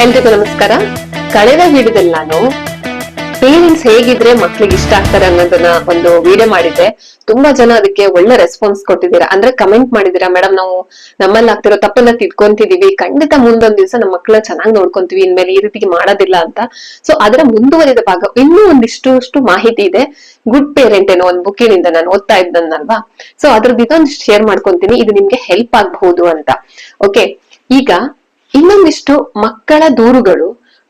ಎಲ್ರಿಗೂ ನಮಸ್ಕಾರ. ಕಳೆದ ವಿಡಿಯೋದಲ್ಲಿ ನಾನು ಪೇರೆಂಟ್ಸ್ ಹೇಗಿದ್ರೆ ಮಕ್ಳಿಗೆ ಇಷ್ಟ ಆಗ್ತಾರೆ ಅನ್ನೋದನ್ನ ಒಂದು ವಿಡಿಯೋ ಮಾಡಿದ್ದೆ. ತುಂಬಾ ಜನ ಅದಕ್ಕೆ ಒಳ್ಳೆ ರೆಸ್ಪಾನ್ಸ್ ಕೊಟ್ಟಿದ್ದೀರಾ, ಅಂದ್ರೆ ಕಮೆಂಟ್ ಮಾಡಿದೀರಾ, ಮೇಡಮ್ ನಾವು ನಮ್ಮಲ್ಲಿ ಆಗ್ತಿರೋ ತಪ್ಪನ್ನ ತಿದ್ಕೊಂತಿದೀವಿ, ಖಂಡಿತ ಮುಂದೊಂದ್ ದಿವಸ ನಮ್ಮ ಮಕ್ಕಳ ಚೆನ್ನಾಗಿ ನೋಡ್ಕೊಂತೀವಿ, ಇನ್ಮೇಲೆ ಈ ರೀತಿ ಮಾಡೋದಿಲ್ಲ ಅಂತ. ಸೊ ಅದರ ಮುಂದುವರಿದ ಭಾಗ ಇನ್ನೂ ಒಂದಿಷ್ಟು ಮಾಹಿತಿ ಇದೆ. ಗುಡ್ ಪೇರೆಂಟ್ ಏನೋ ಒಂದು ಬುಕ್ಕಿನಿಂದ ನಾನು ಓದ್ತಾ ಇದ್ದನ್ನಲ್ವಾ, ಸೊ ಅದ್ರದ್ದು ಇದೊಂದು ಶೇರ್ ಮಾಡ್ಕೊಂತೀನಿ, ಇದು ನಿಮ್ಗೆ ಹೆಲ್ಪ್ ಆಗಬಹುದು ಅಂತ. ಓಕೆ, ಈಗ ಇನ್ನೊಂದಿಷ್ಟು ಮಕ್ಕಳ ದೂರುಗಳು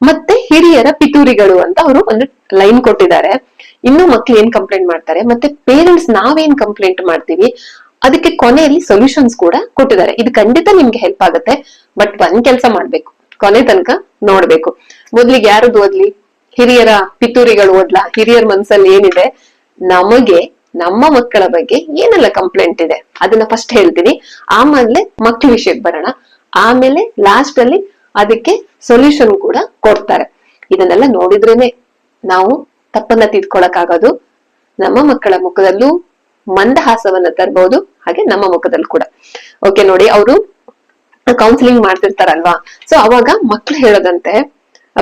ಮತ್ತೆ ಹಿರಿಯರ ಪಿತೂರಿಗಳು ಅಂತ ಅವರು ಒಂದು ಲೈನ್ ಕೊಟ್ಟಿದ್ದಾರೆ. ಇನ್ನು ಮಕ್ಳು ಏನ್ ಕಂಪ್ಲೇಂಟ್ ಮಾಡ್ತಾರೆ ಮತ್ತೆ ಪೇರೆಂಟ್ಸ್ ನಾವೇನ್ ಕಂಪ್ಲೇಂಟ್ ಮಾಡ್ತೀವಿ, ಅದಕ್ಕೆ ಕೊನೆಯಲ್ಲಿ ಸೊಲ್ಯೂಷನ್ಸ್ ಕೂಡ ಕೊಟ್ಟಿದ್ದಾರೆ. ಇದು ಖಂಡಿತ ನಿಮ್ಗೆ ಹೆಲ್ಪ್ ಆಗುತ್ತೆ. ಬಟ್ ಒಂದ್ ಕೆಲ್ಸ ಮಾಡ್ಬೇಕು, ಕೊನೆ ತನಕ ನೋಡ್ಬೇಕು. ಮೊದ್ಲಿಗೆ ಯಾರದ್ದು ಓದ್ಲಿ? ಹಿರಿಯರ ಪಿತೂರಿಗಳು ಓದ್ಲಾ? ಹಿರಿಯರ ಮನ್ಸಲ್ಲಿ ಏನಿದೆ, ನಮಗೆ ನಮ್ಮ ಮಕ್ಕಳ ಬಗ್ಗೆ ಏನೆಲ್ಲ ಕಂಪ್ಲೇಂಟ್ ಇದೆ ಅದನ್ನ ಫಸ್ಟ್ ಹೇಳ್ತೀನಿ, ಆಮೇಲೆ ಮಕ್ಳ ವಿಷಯಕ್ಕೆ ಬರೋಣ, ಆಮೇಲೆ ಲಾಸ್ಟ್ ಅಲ್ಲಿ ಅದಕ್ಕೆ ಸೊಲ್ಯೂಷನ್ ಕೂಡ ಕೊಡ್ತಾರೆ. ಇದನ್ನೆಲ್ಲ ನೋಡಿದ್ರೇನೆ ನಾವು ತಪ್ಪನ್ನ ತಿದ್ಕೊಳಕ್ ಆಗೋದು. ನಮ್ಮ ಮಕ್ಕಳ ಮುಖದಲ್ಲೂ ಮಂದಹಾಸವನ್ನ ತರಬಹುದು, ಹಾಗೆ ನಮ್ಮ ಮುಖದಲ್ಲಿ ಕೂಡ. ಓಕೆ ನೋಡಿ, ಅವರು ಕೌನ್ಸಿಲಿಂಗ್ ಮಾಡ್ತಿರ್ತಾರಲ್ವಾ, ಸೊ ಅವಾಗ ಮಕ್ಳು ಹೇಳೋದಂತೆ,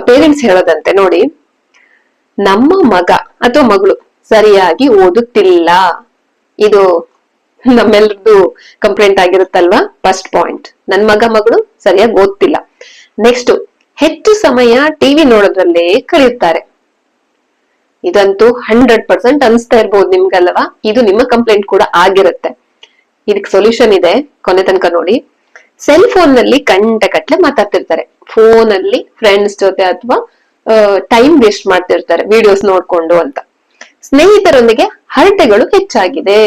ಪೇರೆಂಟ್ಸ್ ಹೇಳೋದಂತೆ, ನೋಡಿ ನಮ್ಮ ಮಗ ಅಥವಾ ಮಗಳು ಸರಿಯಾಗಿ ಓದುತ್ತಿಲ್ಲ, ಇದು ನಮ್ಮೆಲ್ಲರದು ಕಂಪ್ಲೇಂಟ್ ಆಗಿರುತ್ತಲ್ವಾ. ಫಸ್ಟ್ ಪಾಯಿಂಟ್, ನನ್ ಮಗ ಮಗಳು ಸರಿಯಾಗಿ ಓದ್ತಿಲ್ಲ. ನೆಕ್ಸ್ಟ್, ಹೆಚ್ಚು ಸಮಯ ಟಿವಿ ನೋಡೋದ್ರಲ್ಲೇ ಕಳೆಯುತ್ತಾರೆ. ಇದಂತೂ 100% ಅನ್ಸ್ತಾ ಇರ್ಬೋದು ನಿಮ್ಗಲ್ವಾ, ಇದು ನಿಮ್ಮ ಕಂಪ್ಲೇಂಟ್ ಕೂಡ ಆಗಿರುತ್ತೆ. ಇದಕ್ಕೆ ಸೊಲ್ಯೂಷನ್ ಇದೆ, ಕೊನೆ ತನಕ ನೋಡಿ. ಸೆಲ್ ಫೋನ್ ನಲ್ಲಿ ಗಂಟೆಗಟ್ಲೆ ಮಾತಾಡ್ತಿರ್ತಾರೆ, ಫೋನ್ ಅಲ್ಲಿ ಫ್ರೆಂಡ್ಸ್ ಜೊತೆ ಅಥವಾ ಟೈಮ್ ವೇಸ್ಟ್ ಮಾಡ್ತಿರ್ತಾರೆ ವಿಡಿಯೋಸ್ ನೋಡ್ಕೊಂಡು ಅಂತ. ಸ್ನೇಹಿತರೊಂದಿಗೆ ಹರಟೆಗಳು ಹೆಚ್ಚಾಗಿದೆ,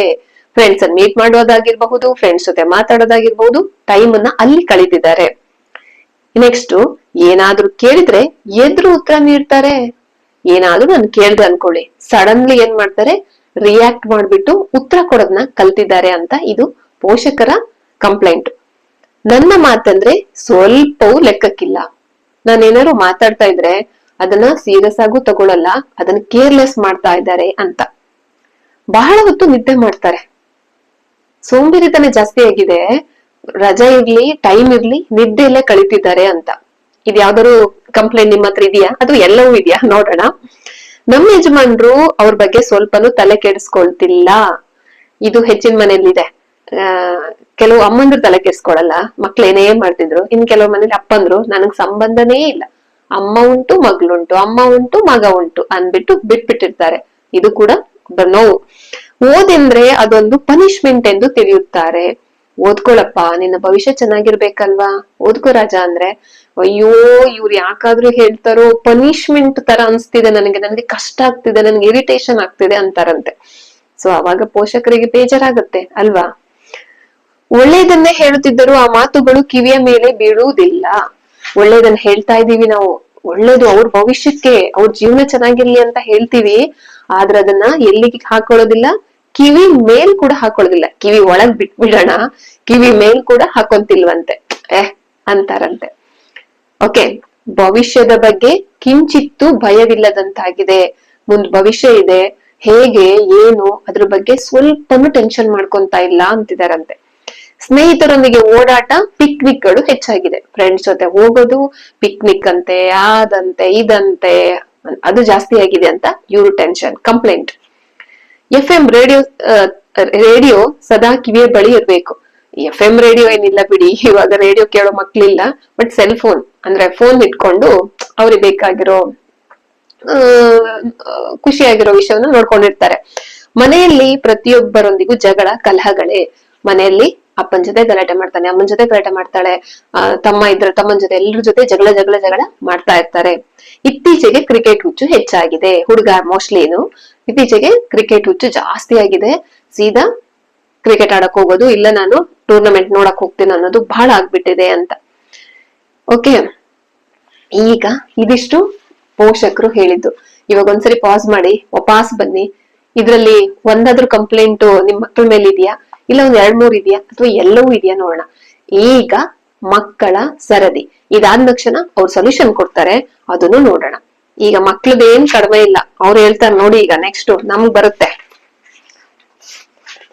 ಫ್ರೆಂಡ್ಸ್ ಅನ್ನು ಮೀಟ್ ಮಾಡೋದಾಗಿರ್ಬಹುದು, ಫ್ರೆಂಡ್ಸ್ ಜೊತೆ ಮಾತಾಡೋದಾಗಿರ್ಬಹುದು, ಟೈಮ್ ಅನ್ನ ಅಲ್ಲಿ ಕಳೀತಿದ್ದಾರೆ. ನೆಕ್ಸ್ಟ್, ಏನಾದ್ರೂ ಕೇಳಿದ್ರೆ ಎದುರು ಉತ್ತರ ನೀಡ್ತಾರೆ. ಏನಾದ್ರೂ ನಾನು ಕೇಳ್ದೆ ಅನ್ಕೊಳ್ಳಿ, ಸಡನ್ಲಿ ಏನ್ ಮಾಡ್ತಾರೆ, ರಿಯಾಕ್ಟ್ ಮಾಡ್ಬಿಟ್ಟು ಉತ್ತರ ಕೊಡೋದನ್ನ ಕಲ್ತಿದ್ದಾರೆ ಅಂತ. ಇದು ಪೋಷಕರ ಕಂಪ್ಲೇಂಟ್. ನನ್ನ ಮಾತಂದ್ರೆ ಸ್ವಲ್ಪವೂ ಲೆಕ್ಕಕ್ಕಿಲ್ಲ, ನಾನೇನಾದ್ರು ಮಾತಾಡ್ತಾ ಇದ್ರೆ ಅದನ್ನ ಸೀರಿಯಸ್ ಆಗೂ ತಗೊಳಲ್ಲ, ಅದನ್ನ ಕೇರ್ಲೆಸ್ ಮಾಡ್ತಾ ಇದ್ದಾರೆ ಅಂತ. ಬಹಳ ಹೊತ್ತು ನಿದ್ದೆ ಮಾಡ್ತಾರೆ, ಸೋಂಬೇರಿತನ ಜಾಸ್ತಿ ಆಗಿದೆ, ರಜಾ ಇರ್ಲಿ ಟೈಮ್ ಇರ್ಲಿ ನಿದ್ದೆಯಲ್ಲೇ ಕಳೀತಿದ್ದಾರೆ ಅಂತ. ಇದು ಯಾವ್ದಾದ್ರು ಕಂಪ್ಲೇಂಟ್ ನಿಮ್ಮ ಹತ್ರ ಇದೆಯಾ ಅಥವಾ ಎಲ್ಲವೂ ಇದೆಯಾ ನೋಡೋಣ. ನಮ್ಮ ಯಜಮಾನ್ರು ಅವ್ರ ಬಗ್ಗೆ ಸ್ವಲ್ಪನೂ ತಲೆ ಕೆಡಿಸ್ಕೊಳ್ತಿಲ್ಲ, ಇದು ಹೆಚ್ಚಿನ ಮನೇಲಿದೆ. ಕೆಲವು ಅಮ್ಮಂದ್ರು ತಲೆ ಕೆಡಿಸ್ಕೊಳಲ್ಲ, ಮಕ್ಳು ಏನೇ ಮಾಡ್ತಿದ್ರು. ಇನ್ ಕೆಲವು ಮನೇಲಿ ಅಪ್ಪಂದ್ರು ನನಗ್ ಸಂಬಂಧನೇ ಇಲ್ಲ, ಅಮ್ಮ ಉಂಟು ಮಗ್ಳುಂಟು, ಅಮ್ಮ ಉಂಟು ಮಗ ಉಂಟು ಅನ್ಬಿಟ್ಟು ಬಿಟ್ಬಿಟ್ಟಿರ್ತಾರೆ. ಇದು ಕೂಡ ನೋವು. ಓದೆಂದ್ರೆ ಅದೊಂದು ಪನಿಷ್ಮೆಂಟ್ ಎಂದು ತಿಳಿಯುತ್ತಾರೆ. ಓದ್ಕೊಳಪ್ಪ, ನಿನ್ನ ಭವಿಷ್ಯ ಚೆನ್ನಾಗಿರ್ಬೇಕಲ್ವಾ, ಓದ್ಕೋ ರಾಜ ಅಂದ್ರೆ, ಅಯ್ಯೋ ಇವ್ರು ಯಾಕಾದ್ರೂ ಹೇಳ್ತಾರೋ, ಪನಿಷ್ಮೆಂಟ್ ತರ ಅನ್ಸ್ತಿದೆ ನನಗೆ ಕಷ್ಟ ಆಗ್ತಿದೆ, ನನ್ಗೆ ಇರಿಟೇಷನ್ ಆಗ್ತಿದೆ ಅಂತಾರಂತೆ. ಸೊ ಅವಾಗ ಪೋಷಕರಿಗೆ ಬೇಜಾರಾಗುತ್ತೆ ಅಲ್ವಾ. ಒಳ್ಳೇದನ್ನೇ ಹೇಳುತ್ತಿದ್ದರೂ ಆ ಮಾತುಗಳು ಕಿವಿಯ ಮೇಲೆ ಬೀಳುವುದಿಲ್ಲ. ಒಳ್ಳೇದನ್ನ ಹೇಳ್ತಾ ಇದೀವಿ ನಾವು, ಒಳ್ಳೇದು ಅವ್ರ ಭವಿಷ್ಯಕ್ಕೆ, ಅವ್ರ ಜೀವನ ಚೆನ್ನಾಗಿರ್ಲಿ ಅಂತ ಹೇಳ್ತೀವಿ, ಆದ್ರೆ ಅದನ್ನ ಎಲ್ಲಿಗೆ ಹಾಕೊಳ್ಳೋದಿಲ್ಲ, ಕಿವಿ ಮೇಲ್ ಕೂಡ ಹಾಕೊಳ್ಳೋದಿಲ್ಲ. ಕಿವಿ ಒಳಗ್ ಬಿಟ್ಬಿಡೋಣ, ಕಿವಿ ಮೇಲ್ ಕೂಡ ಹಾಕೊಂತಿಲ್ವಂತೆ ಅಂತಾರಂತೆ. ಓಕೆ, ಭವಿಷ್ಯದ ಬಗ್ಗೆ ಕಿಂಚಿತ್ತು ಭಯವಿಲ್ಲದಂತಾಗಿದೆ. ಮುಂದ್ ಭವಿಷ್ಯ ಇದೆ, ಹೇಗೆ ಏನು ಅದ್ರ ಬಗ್ಗೆ ಸ್ವಲ್ಪನೂ ಟೆನ್ಷನ್ ಮಾಡ್ಕೊಂತ ಇಲ್ಲ ಅಂತಿದಾರಂತೆ. ಸ್ನೇಹಿತರೊಂದಿಗೆ ಓಡಾಟ, ಪಿಕ್ನಿಕ್ ಗಳು ಹೆಚ್ಚಾಗಿದೆ. ಫ್ರೆಂಡ್ಸ್ ಜೊತೆ ಹೋಗೋದು, ಪಿಕ್ನಿಕ್ ಅಂತೆ, ಅದಂತೆ ಇದಂತೆ, ಅದು ಜಾಸ್ತಿ ಆಗಿದೆ ಅಂತ ಇವ್ರು ಟೆನ್ಷನ್, ಕಂಪ್ಲೇಂಟ್. FM ರೇಡಿಯೋ ಸದಾ ಕಿವಿಯ ಬಳಿ ಇರ್ಬೇಕು. FM ರೇಡಿಯೋ ಏನಿಲ್ಲ ಬಿಡಿ, ಇವಾಗ ರೇಡಿಯೋ ಕೇಳೋ ಮಕ್ಳಿಲ್ಲ, ಬಟ್ ಸೆಲ್ ಫೋನ್ ಅಂದ್ರೆ ಫೋನ್ ಇಟ್ಕೊಂಡು ಅವ್ರಿಗೆ ಬೇಕಾಗಿರೋ ಖುಷಿಯಾಗಿರೋ ವಿಷಯವನ್ನ ನೋಡ್ಕೊಂಡಿರ್ತಾರೆ. ಮನೆಯಲ್ಲಿ ಪ್ರತಿಯೊಬ್ಬರೊಂದಿಗೂ ಜಗಳ ಕಲಹಗಳೇ. ಮನೆಯಲ್ಲಿ ಅಪ್ಪನ ಜೊತೆ ಗಲಾಟೆ ಮಾಡ್ತಾನೆ, ಅಮ್ಮನ ಜೊತೆ ಗಲಾಟೆ ಮಾಡ್ತಾಳೆ, ತಮ್ಮ ಇದ್ರೆ ತಮ್ಮನ ಜೊತೆ, ಎಲ್ಲರ ಜೊತೆ ಜಗಳ ಜಗಳ ಜಗಳ ಮಾಡ್ತಾ ಇರ್ತಾರೆ. ಇತ್ತೀಚೆಗೆ ಕ್ರಿಕೆಟ್ ಹುಚ್ಚು ಹೆಚ್ಚಾಗಿದೆ. ಹುಡುಗ ಮೋಸ್ಟ್ಲಿ ಇತ್ತೀಚೆಗೆ ಕ್ರಿಕೆಟ್ ಹುಚ್ಚು ಜಾಸ್ತಿ ಆಗಿದೆ. ಸೀದಾ ಕ್ರಿಕೆಟ್ ಆಡಕ್ ಹೋಗೋದು, ಇಲ್ಲ ನಾನು ಟೂರ್ನಮೆಂಟ್ ನೋಡಕ್ ಹೋಗ್ತೀನಿ ಅನ್ನೋದು ಬಹಳ ಆಗ್ಬಿಟ್ಟಿದೆ ಅಂತ. ಓಕೆ, ಈಗ ಇದಿಷ್ಟು ಪೋಷಕರು ಹೇಳಿದ್ದು. ಇವಾಗ ಒಂದ್ಸರಿ ಪಾಸ್ ಮಾಡಿ ವಾಪಸ್ ಬನ್ನಿ. ಇದ್ರಲ್ಲಿ ಒಂದಾದ್ರೂ ಕಂಪ್ಲೇಂಟ್ ನಿಮ್ ಮಕ್ಕಳ ಮೇಲೆ ಇದೆಯಾ, ಇಲ್ಲ ಒಂದ್ 2-3 ಇದೆಯಾ, ಅಥವಾ ಎಲ್ಲವೂ ಇದೆಯಾ ನೋಡೋಣ. ಈಗ ಮಕ್ಕಳ ಸರದಿ ಇದಾದ ತಕ್ಷಣ ಅವ್ರು ಸೊಲ್ಯೂಷನ್ ಕೊಡ್ತಾರೆ, ಅದನ್ನು ನೋಡೋಣ. ಈಗ ಮಕ್ಳದೇನ್ ಕಡಿಮೆ ಇಲ್ಲ, ಅವ್ರು ಹೇಳ್ತಾರೆ ನೋಡಿ. ಈಗ ನೆಕ್ಸ್ಟ್ ನಮಗ್ ಬರುತ್ತೆ.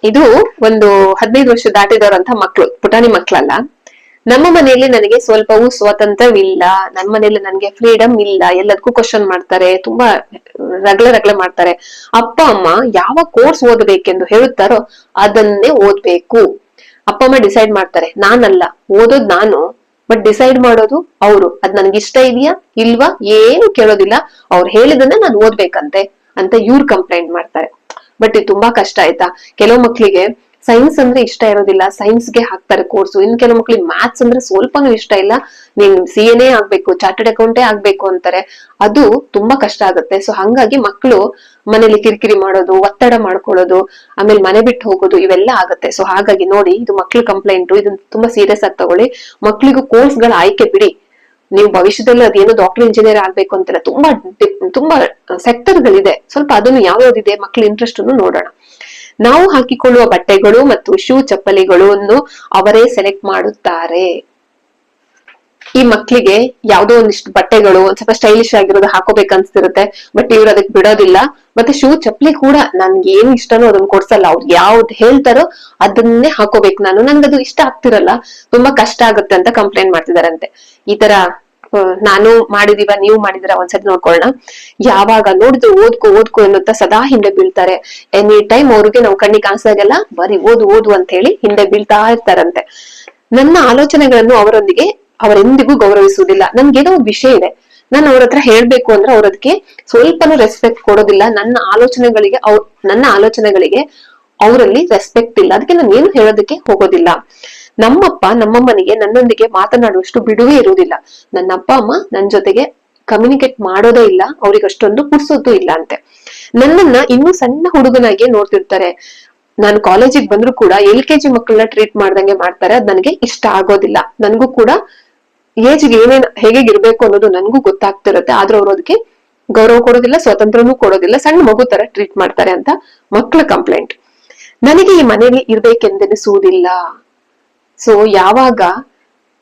ಇದು ಒಂದು 15 ವರ್ಷ ದಾಟಿದವ್ರಂತ ಮಕ್ಳು, ಪುಟಾಣಿ ಮಕ್ಳಲ್ಲ. ನಮ್ಮ ಮನೆಯಲ್ಲಿ ನನಗೆ ಸ್ವಲ್ಪವೂ ಸ್ವಾತಂತ್ರ್ಯವಿಲ್ಲ, ನಮ್ಮ ಮನೆಯಲ್ಲಿ ನನಗೆ ಫ್ರೀಡಮ್ ಇಲ್ಲ, ಎಲ್ಲದಕ್ಕೂ ಕ್ವಶನ್ ಮಾಡ್ತಾರೆ, ತುಂಬಾ ರಗಳೆ ಮಾಡ್ತಾರೆ. ಅಪ್ಪ ಅಮ್ಮ ಯಾವ ಕೋರ್ಸ್ ಓದಬೇಕೆಂದು ಹೇಳುತ್ತಾರೋ ಅದನ್ನೇ ಓದ್ಬೇಕು. ಅಪ್ಪ ಅಮ್ಮ ಡಿಸೈಡ್ ಮಾಡ್ತಾರೆ, ನಾನಲ್ಲ. ಓದೋದ್ ನಾನು, ಬಟ್ ಡಿಸೈಡ್ ಮಾಡೋದು ಅವರು. ಅದ್ ನನ್ಗೆ ಇಷ್ಟ ಇದೆಯಾ ಇಲ್ವಾ ಏನು ಕೇಳೋದಿಲ್ಲ, ಅವ್ರು ಹೇಳಿದನ್ನ ನಾನು ಓದ್ಬೇಕಂತೆ ಅಂತ ಇವ್ರು ಕಂಪ್ಲೇಂಟ್ ಮಾಡ್ತಾರೆ. ಬಟ್ ಇದು ತುಂಬಾ ಕಷ್ಟ ಆಯ್ತಾ. ಕೆಲವು ಮಕ್ಳಿಗೆ ಸೈನ್ಸ್ ಅಂದ್ರೆ ಇಷ್ಟ ಇರೋದಿಲ್ಲ, ಸೈನ್ಸ್ಗೆ ಹಾಕ್ತಾರೆ ಕೋರ್ಸು. ಇನ್ ಕೆಲವು ಮಕ್ಳಿಗೆ ಮ್ಯಾಥ್ಸ್ ಅಂದ್ರೆ ಸ್ವಲ್ಪನೂ ಇಷ್ಟ ಇಲ್ಲ, ನೀನ್ CA ಆಗ್ಬೇಕು, ಚಾರ್ಟೆಡ್ ಅಕೌಂಟೇ ಆಗ್ಬೇಕು ಅಂತಾರೆ. ಅದು ತುಂಬಾ ಕಷ್ಟ ಆಗುತ್ತೆ. ಸೊ ಹಂಗಾಗಿ ಮಕ್ಕಳು ಮನೇಲಿ ಕಿರಿಕಿರಿ ಮಾಡೋದು, ಒತ್ತಡ ಮಾಡ್ಕೊಳ್ಳೋದು, ಆಮೇಲೆ ಮನೆ ಬಿಟ್ಟು ಹೋಗೋದು, ಇವೆಲ್ಲ ಆಗುತ್ತೆ. ಸೊ ಹಾಗಾಗಿ ನೋಡಿ, ಇದು ಮಕ್ಳ ಕಂಪ್ಲೇಂಟ್, ಇದನ್ನ ತುಂಬಾ ಸೀರಿಯಸ್ ಆಗಿ ತಗೊಳ್ಳಿ. ಮಕ್ಳಿಗೂ ಕೋರ್ಸ್ ಗಳ ಆಯ್ಕೆ ಬಿಡಿ. ನೀವು ಭವಿಷ್ಯದಲ್ಲಿ ಅದೇನು ಡಾಕ್ಟರ್ ಇಂಜಿನಿಯರ್ ಆಗ್ಬೇಕು ಅಂತೆಲ್ಲ ತುಂಬಾ ಸೆಕ್ಟರ್ ಗಳಿದೆ. ಸ್ವಲ್ಪ ಅದನ್ನು ಯಾವ್ಯಾವ್ದಿದೆ ಮಕ್ಳ ಇಂಟ್ರೆಸ್ಟ್ ಅನ್ನು ನೋಡೋಣ. ನಾವು ಹಾಕಿಕೊಳ್ಳುವ ಬಟ್ಟೆಗಳು ಮತ್ತು ಶೂ ಚಪ್ಪಲಿಗಳನ್ನು ಅವರೇ ಸೆಲೆಕ್ಟ್ ಮಾಡುತ್ತಾರೆ. ಈ ಮಕ್ಳಿಗೆ ಯಾವ್ದೋ ಒಂದಿಷ್ಟು ಬಟ್ಟೆಗಳು ಒಂದ್ ಸ್ವಲ್ಪ ಸ್ಟೈಲಿಶ್ ಆಗಿರೋದು ಹಾಕೋಬೇಕು ಅನ್ಸ್ತಿರುತ್ತೆ, ಬಟ್ ಇವ್ರು ಅದಕ್ಕೆ ಬಿಡೋದಿಲ್ಲ. ಮತ್ತೆ ಶೂ ಚಪ್ಪಲಿ ಕೂಡ ನನ್ಗೆ ಏನ್ ಇಷ್ಟನೋ ಅದನ್ನ ಕೊಡ್ಸಲ್ಲ, ಅವ್ರು ಯಾವ್ದು ಹೇಳ್ತಾರೋ ಅದನ್ನೇ ಹಾಕೋಬೇಕು ನಾನು, ನನ್ಗದು ಇಷ್ಟ ಆಗ್ತಿರಲ್ಲ, ತುಂಬಾ ಕಷ್ಟ ಆಗುತ್ತೆ ಅಂತ ಕಂಪ್ಲೇಂಟ್ ಮಾಡ್ತಿದಾರಂತೆ. ಈ ತರ ನಾನು ಮಾಡಿದೀವ, ನೀವು ಮಾಡಿದಿರ, ಒಂದ್ಸತಿ ನೋಡ್ಕೊಳ್ಳೋಣ. ಯಾವಾಗ ನೋಡಿದ್ರು ಓದ್ಕೋ ಎನ್ನುತ್ತಾ ಸದಾ ಹಿಂದೆ ಬೀಳ್ತಾರೆ. ಎನಿ ಟೈಮ್ ಅವ್ರಿಗೆ ನಾವು ಕಣ್ಣಿಗೆ ಕಾಣಿಸ್ದಾಗೆಲ್ಲ ಬರೀ ಓದು ಅಂತ ಹೇಳಿ ಹಿಂದೆ ಬೀಳ್ತಾ ಇರ್ತಾರಂತೆ. ನನ್ನ ಆಲೋಚನೆಗಳನ್ನು ಅವರೆಂದಿಗೂ ಗೌರವಿಸುವುದಿಲ್ಲ. ನನ್ಗೇನೋ ಒಂದು ವಿಷಯ ಇದೆ, ನಾನು ಅವ್ರ ಹತ್ರ ಹೇಳ್ಬೇಕು ಅಂದ್ರೆ ಅವ್ರ ಅದಕ್ಕೆ ಸ್ವಲ್ಪನೂ ರೆಸ್ಪೆಕ್ಟ್ ಕೊಡೋದಿಲ್ಲ. ನನ್ನ ಆಲೋಚನೆಗಳಿಗೆ ಅವರಲ್ಲಿ ರೆಸ್ಪೆಕ್ಟ್ ಇಲ್ಲ, ಅದಕ್ಕೆ ನಾನು ಏನು ಹೇಳೋದಕ್ಕೆ ಹೋಗೋದಿಲ್ಲ. ನಮ್ಮಪ್ಪ ನಮ್ಮಮ್ಮನಿಗೆ ನನ್ನೊಂದಿಗೆ ಮಾತನಾಡುವಷ್ಟು ಬಿಡುವೇ ಇರುವುದಿಲ್ಲ. ನನ್ನ ಅಪ್ಪ ಅಮ್ಮ ನನ್ ಜೊತೆಗೆ ಕಮ್ಯುನಿಕೇಟ್ ಮಾಡೋದೇ ಇಲ್ಲ, ಅವ್ರಿಗೆ ಅಷ್ಟೊಂದು ಪುರ್ಸೊತ್ತು ಇಲ್ಲ ಅಂತೆ. ನನ್ನನ್ನ ಇನ್ನೂ ಸಣ್ಣ ಹುಡುಗನಾಗೆ ನೋಡ್ತಿರ್ತಾರೆ. ನಾನು ಕಾಲೇಜಿಗೆ ಬಂದ್ರು ಕೂಡ LKG ಮಕ್ಕಳನ್ನ ಟ್ರೀಟ್ ಮಾಡ್ದಂಗೆ ಮಾಡ್ತಾರೆ. ಅದ್ ನನಗೆ ಇಷ್ಟ ಆಗೋದಿಲ್ಲ. ನನ್ಗೂ ಕೂಡ ಏಜ್ಗೆ ಹೇಗೆ ಇರ್ಬೇಕು ಅನ್ನೋದು ನನ್ಗೂ ಗೊತ್ತಾಗ್ತಿರುತ್ತೆ, ಆದ್ರೂ ಅವ್ರು ಅದಕ್ಕೆ ಗೌರವ ಕೊಡೋದಿಲ್ಲ, ಸ್ವಾತಂತ್ರ್ಯನೂ ಕೊಡೋದಿಲ್ಲ, ಸಣ್ಣ ಮಗು ತರ ಟ್ರೀಟ್ ಮಾಡ್ತಾರೆ ಅಂತ ಮಕ್ಕಳ ಕಂಪ್ಲೇಂಟ್. ನನಗೆ ಈ ಮನೆಯಲ್ಲಿ ಇರ್ಬೇಕೆಂದೆನಿಸುವುದಿಲ್ಲ. ಸೊ ಯಾವಾಗ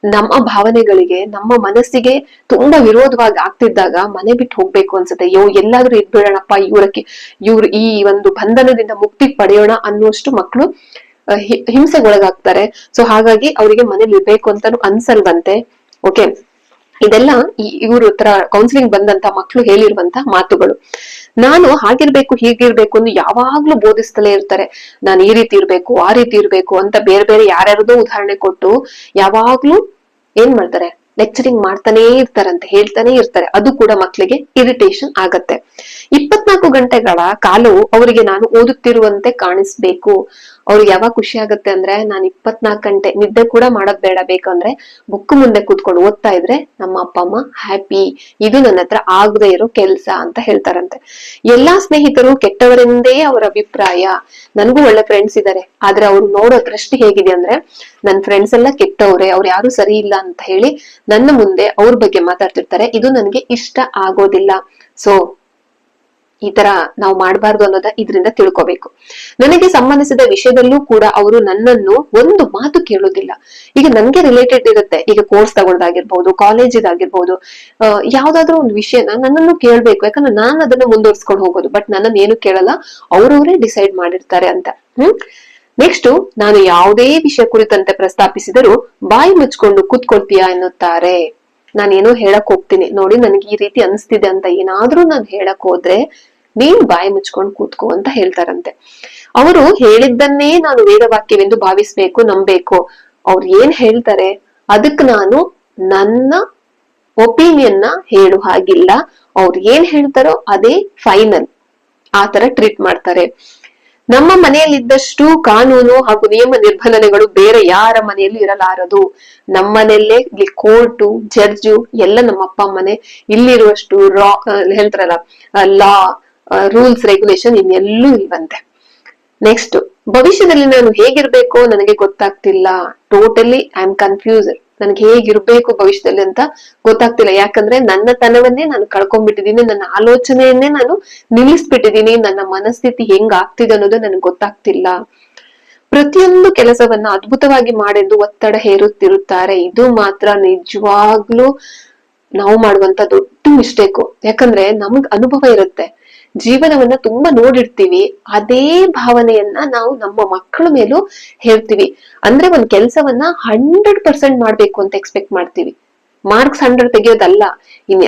ನಮ್ಮ ಭಾವನೆಗಳಿಗೆ, ನಮ್ಮ ಮನಸ್ಸಿಗೆ ತುಂಬಾ ವಿರೋಧವಾಗಿ ಆಗ್ತಿದ್ದಾಗ ಮನೆ ಬಿಟ್ಟು ಹೋಗ್ಬೇಕು ಅನ್ಸುತ್ತೆ. ಎಲ್ಲಾದ್ರೂ ಇದ್ಬಿಡೋಣಪ್ಪ, ಇವ್ರು ಈ ಒಂದು ಬಂಧನದಿಂದ ಮುಕ್ತಿ ಪಡೆಯೋಣ ಅನ್ನುವಷ್ಟು ಮಕ್ಕಳು ಹಿಂಸೆಗೊಳಗಾಗ್ತಾರೆ. ಸೊ ಹಾಗಾಗಿ ಅವರಿಗೆ ಮನೇಲಿ ಇರ್ಬೇಕು ಅಂತಾನು ಅನ್ಸಲ್ವಂತೆ. ಓಕೆ, ಇದೆಲ್ಲ ಇವ್ರ ಹತ್ರ ಕೌನ್ಸಿಲಿಂಗ್ ಬಂದಂತ ಮಕ್ಕಳು ಹೇಳಿರುವಂತ ಮಾತುಗಳು. ನಾನು ಹಾಗಿರ್ಬೇಕು ಹೀಗಿರ್ಬೇಕು ಅಂತ ಯಾವಾಗ್ಲೂ ಬೋಧಿಸ್ತಲೇ ಇರ್ತಾರೆ. ನಾನು ಈ ರೀತಿ ಇರ್ಬೇಕು, ಆ ರೀತಿ ಇರ್ಬೇಕು ಅಂತ ಬೇರೆ ಯಾರ್ಯಾರದೋ ಉದಾಹರಣೆ ಕೊಟ್ಟು ಯಾವಾಗ್ಲೂ ಏನ್ ಮಾಡ್ತಾರೆ, ಲೆಕ್ಚರಿಂಗ್ ಮಾಡ್ತಾನೆ ಇರ್ತಾರಂತೆ, ಹೇಳ್ತಾನೆ ಇರ್ತಾರೆ. ಅದು ಕೂಡ ಮಕ್ಕಳಿಗೆ ಇರಿಟೇಷನ್ ಆಗತ್ತೆ. 24 ಗಂಟೆಗಳ ಕಾಲವು ಅವರಿಗೆ ನಾನು ಓದುತ್ತಿರುವಂತೆ ಕಾಣಿಸ್ಬೇಕು. ಅವ್ರಿಗೆ ಯಾವಾಗ ಖುಷಿ ಆಗತ್ತೆ ಅಂದ್ರೆ, ನಾನು 24 ಗಂಟೆ ನಿದ್ದೆ ಕೂಡ ಮಾಡೋದ್ ಬೇಡ, ಬೇಕಂದ್ರೆ ಬುಕ್ ಮುಂದೆ ಕೂತ್ಕೊಂಡು ಓದ್ತಾ ಇದ್ರೆ ನಮ್ಮ ಅಪ್ಪ ಅಮ್ಮ ಹ್ಯಾಪಿ. ಇದು ನನ್ನ ಹತ್ರ ಆಗದೆ ಇರೋ ಕೆಲ್ಸ ಅಂತ ಹೇಳ್ತಾರಂತೆ. ಎಲ್ಲಾ ಸ್ನೇಹಿತರು ಕೆಟ್ಟವರೆಂದೇ ಅವರ ಅಭಿಪ್ರಾಯ. ನನಗೂ ಒಳ್ಳೆ ಫ್ರೆಂಡ್ಸ್ ಇದಾರೆ, ಆದ್ರೆ ಅವ್ರು ನೋಡೋ ದೃಷ್ಟಿ ಹೇಗಿದೆ ಅಂದ್ರೆ, ನನ್ ಫ್ರೆಂಡ್ಸ್ ಎಲ್ಲ ಕೆಟ್ಟವ್ರೆ, ಅವ್ರು ಯಾರು ಸರಿ ಇಲ್ಲ ಅಂತ ಹೇಳಿ ನನ್ನ ಮುಂದೆ ಅವ್ರ ಬಗ್ಗೆ ಮಾತಾಡ್ತಿರ್ತಾರೆ. ಇದು ನನಗೆ ಇಷ್ಟ ಆಗೋದಿಲ್ಲ. ಸೊ ಈ ತರ ನಾವು ಮಾಡಬಾರ್ದು ಅನ್ನೋದ ಇದರಿಂದ ತಿಳ್ಕೊಬೇಕು. ನನಗೆ ಸಂಬಂಧಿಸಿದ ವಿಷಯದಲ್ಲೂ ಕೂಡ ಅವರು ನನ್ನನ್ನು ಒಂದು ಮಾತು ಕೇಳೋದಿಲ್ಲ. ಈಗ ನನ್ಗೆ ರಿಲೇಟೆಡ್ ಇರುತ್ತೆ, ಈಗ ಕೋರ್ಸ್ ತಗೊಳ್ಳೋದಾಗಿರ್ಬಹುದು, ಕಾಲೇಜ್ ಇದಾಗಿರ್ಬಹುದು, ಯಾವ್ದಾದ್ರು ಒಂದು ವಿಷಯನ ನನ್ನನ್ನು ಕೇಳ್ಬೇಕು, ಯಾಕಂದ್ರೆ ನಾನು ಅದನ್ನ ಮುಂದುವರ್ಸ್ಕೊಂಡು ಹೋಗೋದು. ಬಟ್ ನನ್ನನ್ನು ಏನು ಕೇಳಲ್ಲ, ಅವ್ರವರೇ ಡಿಸೈಡ್ ಮಾಡಿರ್ತಾರೆ ಅಂತ. ನೆಕ್ಸ್ಟ್, ನಾನು ಯಾವುದೇ ವಿಷಯ ಕುರಿತಂತೆ ಪ್ರಸ್ತಾಪಿಸಿದರೂ ಬಾಯಿ ಮುಚ್ಕೊಂಡು ಕೂತ್ಕೊಳ್ತೀಯಾ ಎನ್ನುತ್ತಾರೆ. ನಾನೇನೋ ಹೇಳಕ್ ಹೋಗ್ತೀನಿ, ನೋಡಿ ನನಗೆ ಈ ರೀತಿ ಅನಿಸ್ತಿದೆ ಅಂತ ಏನಾದ್ರೂ ನಾನು ಹೇಳಕ್ ಹೋದ್ರೆ ನೀನ್ ಬಾಯಿ ಮುಚ್ಕೊಂಡು ಕೂತ್ಕೋ ಅಂತ ಹೇಳ್ತಾರಂತೆ. ಅವರು ಹೇಳಿದ್ದನ್ನೇ ನಾನು ವೇದವಾಕ್ಯವೆಂದು ಭಾವಿಸ್ಬೇಕು, ನಂಬೇಕು. ಅವ್ರು ಏನ್ ಹೇಳ್ತಾರೆ ಅದಕ್ ನಾನು ನನ್ನ ಒಪಿನಿಯನ್ ಹೇಳು ಹಾಗಿಲ್ಲ. ಅವ್ರು ಏನ್ ಹೇಳ್ತಾರೋ ಅದೇ ಫೈನಲ್, ಆ ತರ ಟ್ರೀಟ್ ಮಾಡ್ತಾರೆ. ನಮ್ಮ ಮನೆಯಲ್ಲಿದ್ದಷ್ಟು ಕಾನೂನು ಹಾಗೂ ನಿಯಮ ನಿರ್ಬಂಧನೆಗಳು ಬೇರೆ ಯಾರ ಮನೆಯಲ್ಲೂ ಇರಲಾರದು. ನಮ್ಮನೆಯಲ್ಲೇ ಇಲ್ಲಿ ಕೋರ್ಟು, ಜಡ್ಜು ಎಲ್ಲ ನಮ್ಮ ಅಪ್ಪ ಅಮ್ಮನೆ. ಇಲ್ಲಿರುವಷ್ಟು ಹೇಳ್ತಾರಲ್ಲ ಲಾ, ರೂಲ್ಸ್, ರೆಗ್ಯುಲೇಷನ್ ಇನ್ನೆಲ್ಲೂ ಇಲ್ವಂತೆ. ನೆಕ್ಸ್ಟ್, ಭವಿಷ್ಯದಲ್ಲಿ ನಾನು ಹೇಗಿರ್ಬೇಕು ನನಗೆ ಗೊತ್ತಾಗ್ತಿಲ್ಲ. Totally I am confused. ನನಗೆ ಹೇಗಿರ್ಬೇಕು ಭವಿಷ್ಯದಲ್ಲಿ ಅಂತ ಗೊತ್ತಾಗ್ತಿಲ್ಲ. ಯಾಕಂದ್ರೆ ನನ್ನ ತನವನ್ನೇ ನಾನು ಕಳ್ಕೊಂಡ್ಬಿಟ್ಟಿದೀನಿ, ನನ್ನ ಆಲೋಚನೆಯನ್ನೇ ನಾನು ನಿಲ್ಲಿಸ್ಬಿಟ್ಟಿದೀನಿ, ನನ್ನ ಮನಸ್ಥಿತಿ ಹೆಂಗ್ ಆಗ್ತಿದೆ ಅನ್ನೋದು ನನಗೆ ಗೊತ್ತಾಗ್ತಿಲ್ಲ. ಪ್ರತಿಯೊಂದು ಕೆಲಸವನ್ನ ಅದ್ಭುತವಾಗಿ ಮಾಡೆಂದು ಒತ್ತಡ ಹೇರುತ್ತಿರುತ್ತಾರೆ. ಇದು ಮಾತ್ರ ನಿಜವಾಗ್ಲೂ ನಾವು ಮಾಡುವಂತ ದೊಡ್ಡ ಮಿಸ್ಟೇಕು. ಯಾಕಂದ್ರೆ ನಮಗ್ ಅನುಭವ ಇರುತ್ತೆ, ಜೀವನವನ್ನ ತುಂಬಾ ನೋಡಿರ್ತೀವಿ, ಅದೇ ಭಾವನೆಯನ್ನ ನಾವು ನಮ್ಮ ಮಕ್ಕಳ ಮೇಲೂ ಹೇಳ್ತೀವಿ. ಅಂದ್ರೆ ಒಂದ್ ಕೆಲ್ಸವನ್ನ 100% ಮಾಡ್ಬೇಕು ಅಂತ ಎಕ್ಸ್ಪೆಕ್ಟ್ ಮಾಡ್ತೀವಿ. ಮಾರ್ಕ್ಸ್ 100 ತೆಗಿಯೋದಲ್ಲ,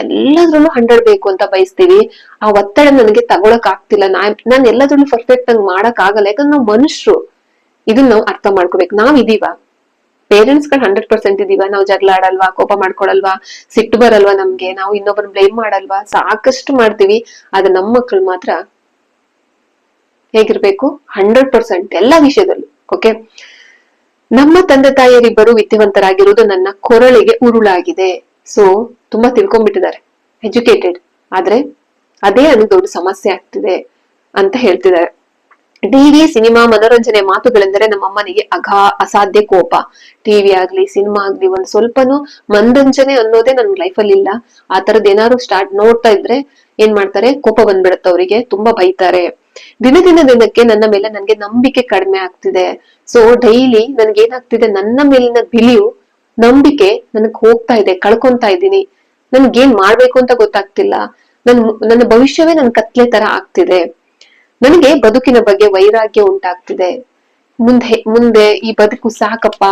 ಎಲ್ಲದ್ರಲ್ಲೂ 100 ಬೇಕು ಅಂತ ಬಯಸ್ತೀವಿ. ಆ ಒತ್ತಡ ನನಗೆ ತಗೊಳಕ್ ಆಗ್ತಿಲ್ಲ, ನಾನ್ ಎಲ್ಲದ್ರಲ್ಲೂ ಪರ್ಫೆಕ್ಟ್ ಆಗಿ ಮಾಡಕ್ ಆಗಲ್ಲ, ಯಾಕಂದ್ರೆ ನಾವು ಮನುಷ್ಯರು. ಇದನ್ನ ನಾವು ಅರ್ಥ ಮಾಡ್ಕೋಬೇಕು. ನಾವ್ ಇದೀವ, ಪೇರೆಂಟ್ಸ್ ಗಳು 100% ಇದೀವ, ನಾವು ಜಗಳ ಆಡಲ್ವಾ, ಕೋಪ ಮಾಡ್ಕೊಳಲ್ವಾ, ಸಿಟ್ಟು ಬರಲ್ವಾ ನಮ್ಗೆ, ನಾವು ಇನ್ನೊಬ್ಬರನ್ನ ಬ್ಲೇಮ್ ಮಾಡಲ್ವಾ, ಸಾಕಷ್ಟು ಮಾಡ್ತೀವಿ. ಆದ್ರೆ ನಮ್ಮ ಮಕ್ಕಳು ಮಾತ್ರ ಹೇಗಿರ್ಬೇಕು, 100% ಎಲ್ಲಾ ವಿಷಯದಲ್ಲೂ. ಓಕೆ, ನಮ್ಮ ತಂದೆ ತಾಯಿಯರಿಬ್ಬರು ವಿದ್ಯಾವಂತರಾಗಿರುವುದು ನನ್ನ ಕೊರಳಿಗೆ ಉರುಳಾಗಿದೆ. ಸೊ ತುಂಬಾ ತಿಳ್ಕೊಂಡ್ಬಿಟ್ಟಿದ್ದಾರೆ, ಎಜುಕೇಟೆಡ್, ಆದ್ರೆ ಅದೇ ಅದು ದೊಡ್ಡ ಸಮಸ್ಯೆ ಆಗ್ತಿದೆ ಅಂತ ಹೇಳ್ತಿದ್ದಾರೆ. ಟಿವಿ, ಸಿನಿಮಾ, ಮನೋರಂಜನೆ ಮಾತುಗಳೆಂದರೆ ನಮ್ಮಮ್ಮನಿಗೆ ಅಸಾಧ್ಯ ಕೋಪ. ಟಿವಿ ಆಗ್ಲಿ, ಸಿನಿಮಾ ಆಗ್ಲಿ, ಒಂದ್ ಸ್ವಲ್ಪನೂ ಮನರಂಜನೆ ಅನ್ನೋದೇ ನನ್ ಲೈಫಲ್ಲಿ ಇಲ್ಲ. ಆ ತರದ್ ಏನಾದ್ರು ಸ್ಟಾರ್ಟ್ ನೋಡ್ತಾ ಇದ್ರೆ ಏನ್ ಮಾಡ್ತಾರೆ, ಕೋಪ ಬಂದ್ಬಿಡುತ್ತೆ ಅವರಿಗೆ, ತುಂಬಾ ಬೈತಾರೆ. ದಿನಕ್ಕೆ ನನ್ನ ಮೇಲೆ ನನ್ಗೆ ನಂಬಿಕೆ ಕಡಿಮೆ ಆಗ್ತಿದೆ. ಸೊ ಡೈಲಿ ನನ್ಗೆ ಏನಾಗ್ತಿದೆ, ನನ್ನ ಮೇಲಿನ ಬಿಲಿಯು, ನಂಬಿಕೆ ನನಗ್ ಹೋಗ್ತಾ ಇದೆ, ಕಳ್ಕೊಂತಾ ಇದ್ದೀನಿ. ನನ್ಗೇನ್ ಮಾಡ್ಬೇಕು ಅಂತ ಗೊತ್ತಾಗ್ತಿಲ್ಲ. ನನ್ನ ಭವಿಷ್ಯವೇ ನನ್ ಕತ್ಲೆ ತರ ಆಗ್ತಿದೆ. ನನಗೆ ಬದುಕಿನ ಬಗ್ಗೆ ವೈರಾಗ್ಯ ಉಂಟಾಗ್ತಿದೆ. ಮುಂದೆ ಈ ಬದುಕು ಸಾಕಪ್ಪ,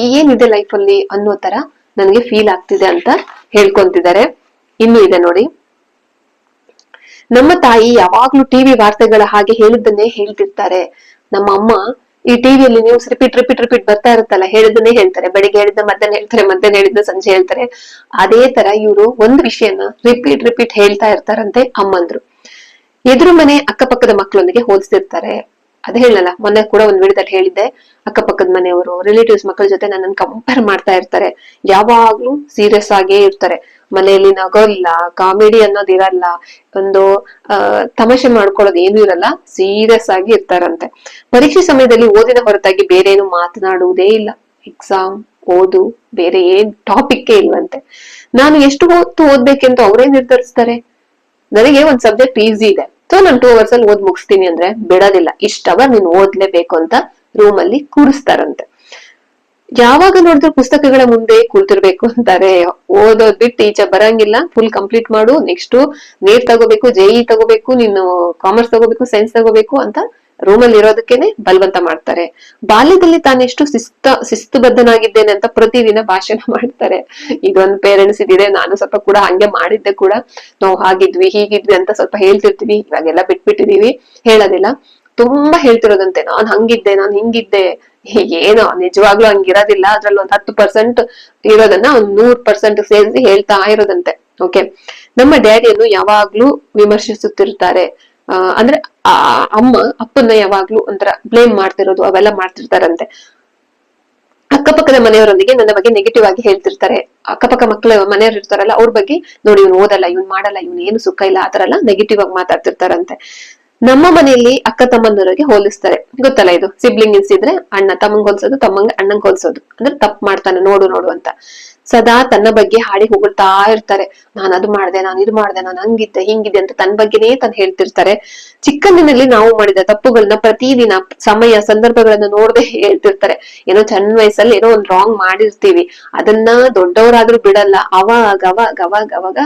ಏನಿದೆ ಲೈಫ್ ಅಲ್ಲಿ ಅನ್ನೋ ತರ ನನಗೆ ಫೀಲ್ ಆಗ್ತಿದೆ ಅಂತ ಹೇಳ್ಕೊಂತಿದ್ದಾರೆ. ಇನ್ನು ಇದೆ ನೋಡಿ, ನಮ್ಮ ತಾಯಿ ಯಾವಾಗ್ಲೂ ಟಿವಿ ವಾರ್ತೆಗಳ ಹಾಗೆ ಹೇಳಿದ್ದನ್ನೇ ಹೇಳ್ತಿರ್ತಾರೆ. ನಮ್ಮ ಅಮ್ಮ ಈ ಟಿವಿಯಲ್ಲಿ ನ್ಯೂಸ್ ರಿಪೀಟ್ ಬರ್ತಾ ಇರುತ್ತಲ್ಲ, ಹೇಳಿದ್ದನ್ನೇ ಹೇಳ್ತಾರೆ. ಬೆಳಿಗ್ಗೆ ಹೇಳಿದ್ದ ಮಧ್ಯಾಹ್ನ ಹೇಳ್ತಾರೆ, ಮಧ್ಯಾಹ್ನ ಹೇಳಿದ್ದ ಸಂಜೆ ಹೇಳ್ತಾರೆ. ಅದೇ ತರ ಇವರು ಒಂದ್ ವಿಷಯನ ರಿಪೀಟ್ ಹೇಳ್ತಾ ಇರ್ತಾರಂತೆ ಅಮ್ಮಂದ್ರು. ಎದುರು ಮನೆ ಅಕ್ಕಪಕ್ಕದ ಮಕ್ಕಳೊಂದಿಗೆ ಹೋಲಿಸ್ತಿರ್ತಾರೆ. ಅದೇ ಹೇಳಲ್ಲ, ಮೊನ್ನೆ ಕೂಡ ಒಂದ್ ವಿಡಿಯೋದಲ್ಲಿ ಹೇಳಿದ್ದೆ, ಅಕ್ಕಪಕ್ಕದ ಮನೆಯವರು, ರಿಲೇಟಿವ್ಸ್ ಮಕ್ಕಳ ಜೊತೆ ನನ್ನನ್ನು ಕಂಪೇರ್ ಮಾಡ್ತಾ ಇರ್ತಾರೆ. ಯಾವಾಗ್ಲೂ ಸೀರಿಯಸ್ ಆಗೇ ಇರ್ತಾರೆ. ಮನೆಯಲ್ಲಿ ನಗೋಲ್ಲ, ಕಾಮಿಡಿ ಅನ್ನೋದು ಇರಲ್ಲ, ಒಂದು ತಮಾಷೆ ಮಾಡ್ಕೊಳ್ಳೋದು ಏನು ಇರಲ್ಲ, ಸೀರಿಯಸ್ ಆಗಿ ಇರ್ತಾರಂತೆ. ಪರೀಕ್ಷೆ ಸಮಯದಲ್ಲಿ ಓದಿನ ಹೊರತಾಗಿ ಬೇರೆ ಏನು ಮಾತನಾಡುವುದೇ ಇಲ್ಲ. ಎಕ್ಸಾಮ್, ಓದು, ಬೇರೆ ಏನ್ ಟಾಪಿಕ್ ಇಲ್ವಂತೆ. ನಾನು ಎಷ್ಟು ಹೊತ್ತು ಓದ್ಬೇಕೆಂತ ಅವರೇ ನಿರ್ಧರಿಸ್ತಾರೆ. ನನಗೆ ಒಂದ್ ಸಬ್ಜೆಕ್ಟ್ ಈಸಿ ಇದೆ, ಸೊ ನಾನು 2 hours ಅಲ್ಲಿ ಓದ್ ಮುಗಿಸ್ತೀನಿ ಅಂದ್ರೆ ಬಿಡೋದಿಲ್ಲ, ಇಷ್ಟ ಅವರ್ ನೀನ್ ಓದ್ಲೇಬೇಕು ಅಂತ ರೂಮ್ ಅಲ್ಲಿ ಕೂರಿಸ್ತಾರಂತೆ. ಯಾವಾಗ ನೋಡಿದ್ರು ಪುಸ್ತಕಗಳ ಮುಂದೆ ಕೂತಿರ್ಬೇಕು ಅಂತಾರೆ. ಓದೋದ್ ಬಿಟ್ಟು ಈಚೆ ಬರಂಗಿಲ್ಲ, ಫುಲ್ ಕಂಪ್ಲೀಟ್ ಮಾಡು, ನೆಕ್ಸ್ಟ್ ನೀಟ್ ತಗೋಬೇಕು, JEE ತಗೋಬೇಕು, ನೀನು ಕಾಮರ್ಸ್ ತಗೋಬೇಕು, ಸೈನ್ಸ್ ತಗೋಬೇಕು ಅಂತ ರೂಮಲ್ಲಿ ಇರೋದಕ್ಕೇನೆ ಬಲವಂತ ಮಾಡ್ತಾರೆ. ಬಾಲ್ಯದಲ್ಲಿ ತಾನೆಷ್ಟು ಶಿಸ್ತುಬದ್ಧನಾಗಿದ್ದೇನೆ ಅಂತ ಪ್ರತಿದಿನ ಭಾಷಣ ಮಾಡ್ತಾರೆ. ಇದೊಂದು ಪೇರೆಂಟ್ಸ್ ಇದಿದೆ, ನಾನು ಸ್ವಲ್ಪ ಕೂಡ ಹಂಗೆ ಮಾಡಿದ್ದೆ ಕೂಡ. ನಾವು ಹಾಗಿದ್ವಿ ಹೀಗಿದ್ವಿ ಅಂತ ಸ್ವಲ್ಪ ಹೇಳ್ತಿರ್ತೀವಿ, ಇವಾಗೆಲ್ಲ ಬಿಟ್ಬಿಟ್ಟಿದೀವಿ, ಹೇಳೋದಿಲ್ಲ. ತುಂಬಾ ಹೇಳ್ತಿರೋದಂತೆ, ನಾನ್ ಹಂಗಿದ್ದೆ, ನಾನ್ ಹಿಂಗಿದ್ದೆ. ಏನೋ ನಿಜವಾಗ್ಲೂ ಹಂಗಿರೋದಿಲ್ಲ, ಅದ್ರಲ್ಲಿ ಒಂದ್ 10% ಇರೋದನ್ನ ಒಂದ್ 100% ಸೇರಿಸಿ ಹೇಳ್ತಾ ಇರೋದಂತೆ. ಓಕೆ, ನಮ್ಮ ಡ್ಯಾಡಿಯನ್ನು ಯಾವಾಗ್ಲೂ ವಿಮರ್ಶಿಸುತ್ತಿರ್ತಾರೆ. ಅಂದ್ರೆ ಅಪ್ಪನ್ನ ಯಾವಾಗ್ಲೂ ಒಂಥರ ಬ್ಲೇಮ್ ಮಾಡ್ತಿರೋದು, ಅವೆಲ್ಲ ಮಾಡ್ತಿರ್ತಾರಂತೆ. ಅಕ್ಕಪಕ್ಕದ ಮನೆಯವರೊಂದಿಗೆ ನನ್ನ ಬಗ್ಗೆ ನೆಗೆಟಿವ್ ಆಗಿ ಹೇಳ್ತಿರ್ತಾರೆ. ಅಕ್ಕಪಕ್ಕ ಮಕ್ಕಳ ಮನೆಯವ್ರು ಇರ್ತಾರಲ್ಲ, ಅವ್ರ ಬಗ್ಗೆ ನೋಡಿ, ಇವ್ನು ಓದಲ್ಲ, ಇವ್ನ್ ಮಾಡಲ್ಲ, ಇವ್ನ್ ಏನು ಸುಖ ಇಲ್ಲ, ಆತರ ಎಲ್ಲ ನೆಗೆಟಿವ್ ಆಗಿ ಮಾತಾಡ್ತಿರ್ತಾರಂತೆ. ನಮ್ಮ ಮನೆಯಲ್ಲಿ ಅಕ್ಕ ತಮ್ಮಂದರಿಗೆ ಹೋಲಿಸ್ತಾರೆ. ಗೊತ್ತಲ್ಲ, ಇದು ಸಿಬ್ಲಿಂಗ್ಸ್ ಇದ್ರೆ ಅಣ್ಣ ತಮ್ಮಂಗ್ ಹೋಲ್ಸೋದು, ತಮ್ಮಂಗ್ ಅಣ್ಣಂಗ್ ಹೋಲ್ಸೋದು, ಅಂದ್ರೆ ತಪ್ಪು ಮಾಡ್ತಾನೆ ನೋಡು ಅಂತ. ಸದಾ ತನ್ನ ಬಗ್ಗೆ ಹಾಡಿ ಹೊಗಳ್ತಾ ಇರ್ತಾರೆ. ನಾನು ಅದು ಮಾಡ್ದೆ, ನಾನು ಇದು ಮಾಡ್ದೆ, ನಾನು ಹಂಗಿದ್ದೆ ಹಿಂಗಿದ್ದೆ ಅಂತ ತನ್ನ ಬಗ್ಗೆನೇ ತಾನು ಹೇಳ್ತಿರ್ತಾರೆ. ಚಿಕ್ಕಂದಿನಲ್ಲಿ ನಾವು ಮಾಡಿದ ತಪ್ಪುಗಳನ್ನ ಪ್ರತಿದಿನ ಸಮಯ ಸಂದರ್ಭಗಳನ್ನ ನೋಡದೆ ಹೇಳ್ತಿರ್ತಾರೆ. ಏನೋ ಸಣ್ಣ ವಯಸ್ಸಲ್ಲಿ ಏನೋ ಒಂದ್ ರಾಂಗ್ ಮಾಡಿರ್ತೀವಿ, ಅದನ್ನ ದೊಡ್ಡವರಾದ್ರೂ ಬಿಡಲ್ಲ. ಅವಾಗ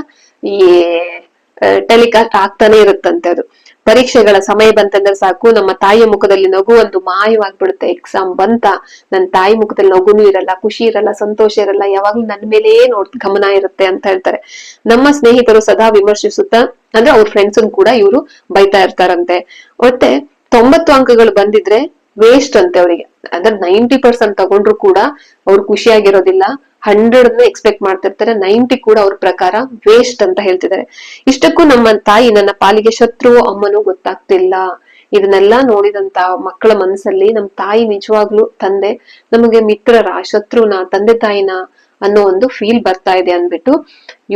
ಈ ಟೆಲಿಕಾಸ್ಟ್ ಆಗ್ತಾನೆ ಇರುತ್ತಂತೆ ಅದು. ಪರೀಕ್ಷೆಗಳ ಸಮಯ ಬಂತಂದ್ರೆ ಸಾಕು, ನಮ್ಮ ತಾಯಿಯ ಮುಖದಲ್ಲಿ ನಗು ಒಂದು ಮಾಯವಾಗ್ಬಿಡುತ್ತೆ. ಎಕ್ಸಾಮ್ ಬಂತ, ನನ್ನ ತಾಯಿ ಮುಖದಲ್ಲಿ ನಗುನು ಇರಲ್ಲ, ಖುಷಿ ಇರಲ್ಲ, ಸಂತೋಷ ಇರಲ್ಲ, ಯಾವಾಗ್ಲೂ ನನ್ನ ಮೇಲೆ ಗಮನ ಇರುತ್ತೆ ಅಂತ ಹೇಳ್ತಾರೆ. ನಮ್ಮ ಸ್ನೇಹಿತರು ಸದಾ ವಿಮರ್ಶಿಸುತ್ತಾ, ಅಂದ್ರೆ ಅವ್ರ ಫ್ರೆಂಡ್ಸ್ ಕೂಡ ಇವರು ಬೈತಾ ಇರ್ತಾರಂತೆ. ಮತ್ತೆ 90 ಅಂಕಗಳು ಬಂದಿದ್ರೆ ವೇಸ್ಟ್ ಅಂತೆ ಅವರಿಗೆ. ಅಂದ್ರೆ 90% ತಗೊಂಡ್ರು ಕೂಡ ಅವ್ರು ಖುಷಿಯಾಗಿರೋದಿಲ್ಲ. 100 ಎಕ್ಸ್ಪೆಕ್ಟ್ ಮಾಡ್ತಿರ್ತಾರೆ, 90 ಕೂಡ ಅವ್ರ ಪ್ರಕಾರ ವೇಸ್ಟ್ ಅಂತ ಹೇಳ್ತಿದ್ದಾರೆ. ಇಷ್ಟಕ್ಕೂ ನಮ್ಮ ತಾಯಿ ನನ್ನ ಪಾಲಿಗೆ ಶತ್ರು ಅಮ್ಮನೂ ಗೊತ್ತಾಗ್ತಿಲ್ಲ. ಇದನ್ನೆಲ್ಲಾ ನೋಡಿದಂತ ಮಕ್ಕಳ ಮನಸ್ಸಲ್ಲಿ ನಮ್ ತಾಯಿ ನಿಜವಾಗ್ಲು ತಂದೆ ನಮಗೆ ಮಿತ್ರರ, ಶತ್ರುನ, ತಂದೆ ತಾಯಿನ ಅನ್ನೋ ಒಂದು ಫೀಲ್ ಬರ್ತಾ ಇದೆ ಅಂದ್ಬಿಟ್ಟು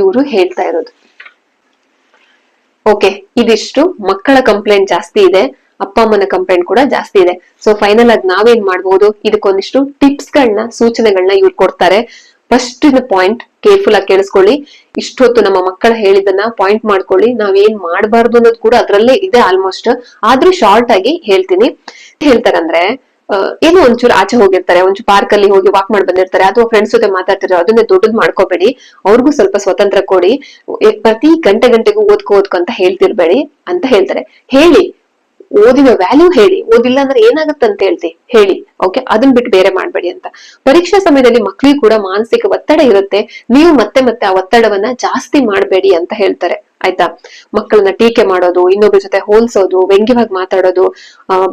ಇವರು ಹೇಳ್ತಾ ಇರೋದು. ಓಕೆ, ಇದಿಷ್ಟು ಮಕ್ಕಳ ಕಂಪ್ಲೇಂಟ್ ಜಾಸ್ತಿ ಇದೆ, ಅಪ್ಪ ಅಮ್ಮನ ಕಂಪ್ಲೇಂಟ್ ಕೂಡ ಜಾಸ್ತಿ ಇದೆ. ಸೊ ಫೈನಲ್ ಆಗಿ ನಾವೇನ್ ಮಾಡ್ಬೋದು, ಇದಕ್ಕೊಂದಿಷ್ಟು ಟಿಪ್ಸ್ ಗಳನ್ನ, ಸೂಚನೆಗಳನ್ನ ಇವ್ರು ಕೊಡ್ತಾರೆ. ಫಸ್ಟ್ ಇನ್ ಪಾಯಿಂಟ್ ಕೇರ್ಫುಲ್ ಆಗಿ ಕೇಳಿಸ್ಕೊಳ್ಳಿ. ಇಷ್ಟೊತ್ತು ನಮ್ಮ ಮಕ್ಕಳ ಹೇಳಿದನ್ನ ಪಾಯಿಂಟ್ ಮಾಡ್ಕೊಳ್ಳಿ. ನಾವೇನ್ ಮಾಡಬಾರ್ದು ಅನ್ನೋದು ಕೂಡ ಅದ್ರಲ್ಲೇ ಇದೆ ಆಲ್ಮೋಸ್ಟ್, ಆದ್ರೂ ಶಾರ್ಟ್ ಆಗಿ ಹೇಳ್ತೀನಿ. ಹೇಳ್ತಾರಂದ್ರೆ ಏನೋ ಒಂಚೂರು ಆಚೆ ಹೋಗಿರ್ತಾರೆ, ಒಂಚೂರು ಪಾರ್ಕ್ ಅಲ್ಲಿ ಹೋಗಿ ವಾಕ್ ಮಾಡಿ ಬಂದಿರ್ತಾರೆ, ಅಥವಾ ಫ್ರೆಂಡ್ಸ್ ಜೊತೆ ಮಾತಾಡ್ತಿರೋ ಅದನ್ನೇ ದೊಡ್ಡದ್ ಮಾಡ್ಕೋಬೇಡಿ. ಅವ್ರಿಗೂ ಸ್ವಲ್ಪ ಸ್ವತಂತ್ರ ಕೊಡಿ. ಪ್ರತಿ ಗಂಟೆಗೂ ಓದ್ಕೋ ಅಂತ ಹೇಳ್ತಿರ್ಬೇಡಿ ಅಂತ ಹೇಳ್ತಾರೆ. ಹೇಳಿ, ಓದಿನ ವ್ಯಾಲ್ಯೂ ಹೇಳಿ, ಓದಿಲ್ಲ ಅಂದ್ರೆ ಏನಾಗತ್ತಂತ ಹೇಳಿ. ಓಕೆ, ಅದನ್ನ ಬಿಟ್ಟು ಬೇರೆ ಮಾಡ್ಬೇಡಿ ಅಂತ. ಪರೀಕ್ಷಾ ಸಮಯದಲ್ಲಿ ಮಕ್ಳಿಗೂ ಕೂಡ ಮಾನಸಿಕ ಒತ್ತಡ ಇರುತ್ತೆ, ನೀವು ಮತ್ತೆ ಮತ್ತೆ ಆ ಒತ್ತಡವನ್ನ ಜಾಸ್ತಿ ಮಾಡಬೇಡಿ ಅಂತ ಹೇಳ್ತಾರೆ. ಆಯ್ತಾ? ಮಕ್ಕಳನ್ನ ಟೀಕೆ ಮಾಡೋದು, ಇನ್ನೊಬ್ಬರ ಜೊತೆ ಹೋಲ್ಸೋದು, ವ್ಯಂಗ್ಯವಾಗಿ ಮಾತಾಡೋದು,